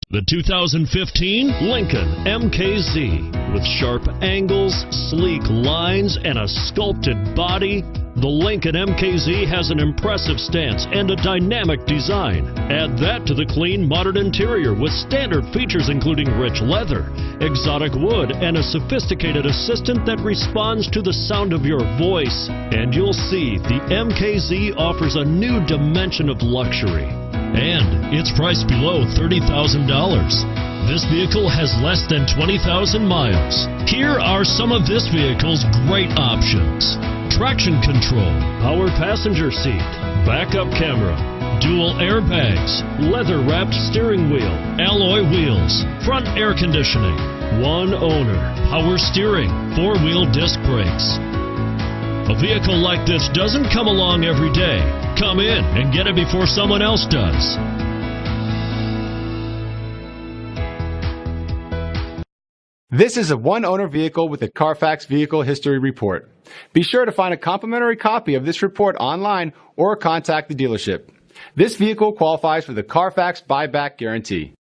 The 2015 Lincoln MKZ. With sharp angles, sleek lines, and a sculpted body, the Lincoln MKZ has an impressive stance and a dynamic design. Add that to the clean, modern interior with standard features including rich leather, exotic wood, and a sophisticated assistant that responds to the sound of your voice. And you'll see the MKZ offers a new dimension of luxury. And it's priced below $30,000. This vehicle has less than 20,000 miles. Here are some of this vehicle's great options: traction control, power passenger seat, backup camera, dual airbags, leather-wrapped steering wheel, alloy wheels, front air conditioning, one owner, power steering, four-wheel disc brakes. A vehicle like this doesn't come along every day. Come in and get it before someone else does. This is a one-owner vehicle with a Carfax Vehicle History Report. Be sure to find a complimentary copy of this report online or contact the dealership. This vehicle qualifies for the Carfax Buyback Guarantee.